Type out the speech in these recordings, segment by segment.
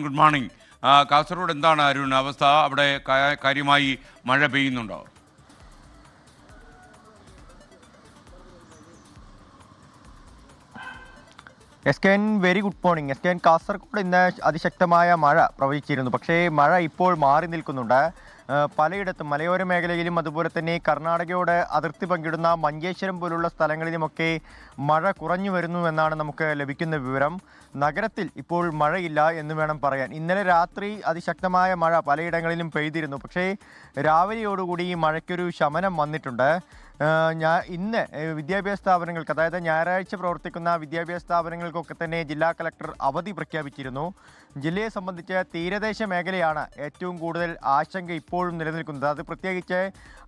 Good morning. Kasaragod എന്താണ് അരുൺ അവസ്ഥ? അവിടെ കാര്യമായി മഴ പെയ്യുന്നുണ്ടോ? S K N very good morning. S K N Kasaragod ഇന്ന് അതിശക്തമായ മഴ പ്രവചിച്ചിരുന്നു. പക്ഷേ മഴ ഇപ്പോൾ മാറി നിൽക്കുന്നുണ്ട്. പലയിടത്തും മലയോര മേഖലയിലും അതുപോലെ തന്നെ കർണാടകയോട് അതിർത്തി പങ്കിടുന്ന മഞ്ചേശ്വരം പോലുള്ള സ്ഥലങ്ങളിലുമൊക്കെ മഴ കുറഞ്ഞു വരുന്നു എന്നാണ് നമുക്ക് ലഭിക്കുന്ന വിവരം. നഗരത്തിൽ ഇപ്പോൾ മഴയില്ല എന്ന് വേണം പറയാൻ. ഇന്നലെ രാത്രി അതിശക്തമായ മഴ പലയിടങ്ങളിലും പെയ്തിരുന്നു. പക്ഷേ രാവിലെയോടുകൂടി ഈ മഴയ്ക്കൊരു ശമനം വന്നിട്ടുണ്ട്. ഇന്ന് വിദ്യാഭ്യാസ സ്ഥാപനങ്ങൾക്ക്, അതായത് ഞായറാഴ്ച പ്രവർത്തിക്കുന്ന വിദ്യാഭ്യാസ സ്ഥാപനങ്ങൾക്കൊക്കെ തന്നെ ജില്ലാ കളക്ടർ അവധി പ്രഖ്യാപിച്ചിരുന്നു. ജില്ലയെ സംബന്ധിച്ച് തീരദേശ മേഖലയാണ് ഏറ്റവും കൂടുതൽ ആശങ്ക ഇപ്പോഴും നിലനിൽക്കുന്നത്. അത് പ്രത്യേകിച്ച്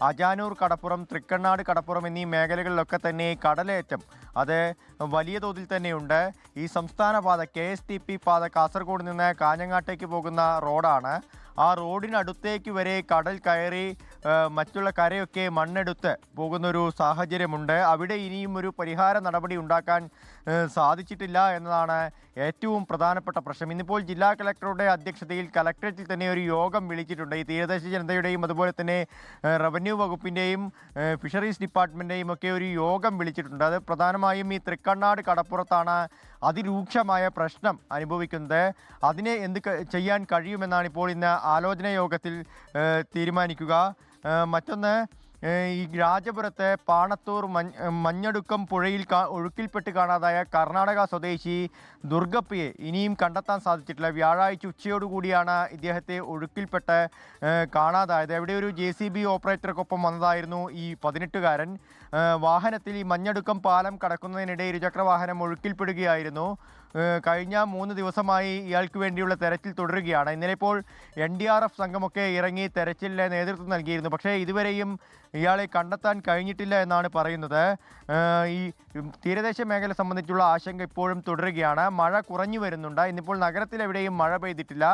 അജാനൂർ കടപ്പുറം, തൃക്കണ്ണാട് കടപ്പുറം എന്നീ മേഖലകളിലൊക്കെ തന്നെ കടലേറ്റം അത് വലിയ തോതിൽ തന്നെയുണ്ട്. ഈ സംസ്ഥാന പാത KSTP പാത കാസർഗോഡ് നിന്ന് കാഞ്ഞങ്ങാട്ടേക്ക് പോകുന്ന റോഡാണ്. ആ റോഡിനടുത്തേക്ക് വരെ കടൽ കയറി മറ്റുള്ള കരയൊക്കെ മണ്ണെടുത്ത് പോകുന്നൊരു സാഹചര്യമുണ്ട്. അവിടെ ഇനിയും ഒരു പരിഹാര നടപടി ഉണ്ടാക്കാൻ സാധിച്ചിട്ടില്ല എന്നതാണ് ഏറ്റവും പ്രധാനപ്പെട്ട പ്രശ്നം. ഇന്നിപ്പോൾ ജില്ലാ കളക്ടറുടെ അധ്യക്ഷതയിൽ കലക്ടറേറ്റിൽ തന്നെ ഒരു യോഗം വിളിച്ചിട്ടുണ്ട്. ഈ തീരദേശ ജനതയുടെയും അതുപോലെ തന്നെ റവന്യൂ വകുപ്പിൻ്റെയും ഫിഷറീസ് ഡിപ്പാർട്ട്മെൻറ്റിൻ്റെയും ഒക്കെ ഒരു യോഗം വിളിച്ചിട്ടുണ്ട്. അത് പ്രധാനമായും ഈ തൃക്കണ്ണാട് കടപ്പുറത്താണ് അതിരൂക്ഷമായ പ്രശ്നം അനുഭവിക്കുന്നത്. അതിനെ എന്ത് ചെയ്യാൻ കഴിയുമെന്നാണ് ഇപ്പോൾ ഇന്ന് ആലോചന യോഗത്തിൽ തീരുമാനിക്കുക. മറ്റൊന്ന്, ഈ രാജപുരത്തെ പാണത്തൂർ മഞ്ഞടുക്കം പുഴയിൽ ഒഴുക്കിൽപ്പെട്ട് കാണാതായ കർണാടക സ്വദേശി ദുർഗപ്പയെ ഇനിയും കണ്ടെത്താൻ സാധിച്ചിട്ടില്ല. വ്യാഴാഴ്ച ഉച്ചയോടുകൂടിയാണ് ഇദ്ദേഹത്തെ ഒഴുക്കിൽപ്പെട്ട് കാണാതായത്. എവിടെ ഒരു JCB ഓപ്പറേറ്റർക്കൊപ്പം വന്നതായിരുന്നു ഈ 18-കാരൻ. വാഹനത്തിൽ ഈ മഞ്ഞടുക്കം പാലം കടക്കുന്നതിനിടെ ഇരുചക്രവാഹനം ഒഴുക്കിൽപ്പെടുകയായിരുന്നു. കഴിഞ്ഞ 3 ദിവസമായി ഇയാൾക്ക് വേണ്ടിയുള്ള തെരച്ചിൽ തുടരുകയാണ്. ഇന്നലെ ഇപ്പോൾ NDRF സംഘമൊക്കെ ഇറങ്ങി തെരച്ചിലിന് നേതൃത്വം നൽകിയിരുന്നു. പക്ഷേ ഇതുവരെയും ഇയാളെ കണ്ടെത്താൻ കഴിഞ്ഞിട്ടില്ല എന്നാണ് പറയുന്നത്. ഈ തീരദേശ മേഖല സംബന്ധിച്ചുള്ള ആശങ്ക ഇപ്പോഴും തുടരുകയാണ്. മഴ കുറഞ്ഞു വരുന്നുണ്ട്. ഇന്നിപ്പോൾ നഗരത്തിലെവിടെയും മഴ പെയ്തിട്ടില്ല.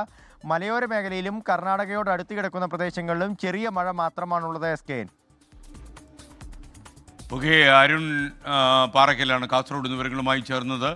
മലയോര മേഖലയിലും കർണാടകയോട് അടുത്ത് കിടക്കുന്ന പ്രദേശങ്ങളിലും ചെറിയ മഴ മാത്രമാണുള്ളത്. SK. ഓക്കെ, അരുൺ പാറയ്ക്കലാണ് കാസർഗോഡ് വിവരങ്ങളുമായി ചേർന്നത്.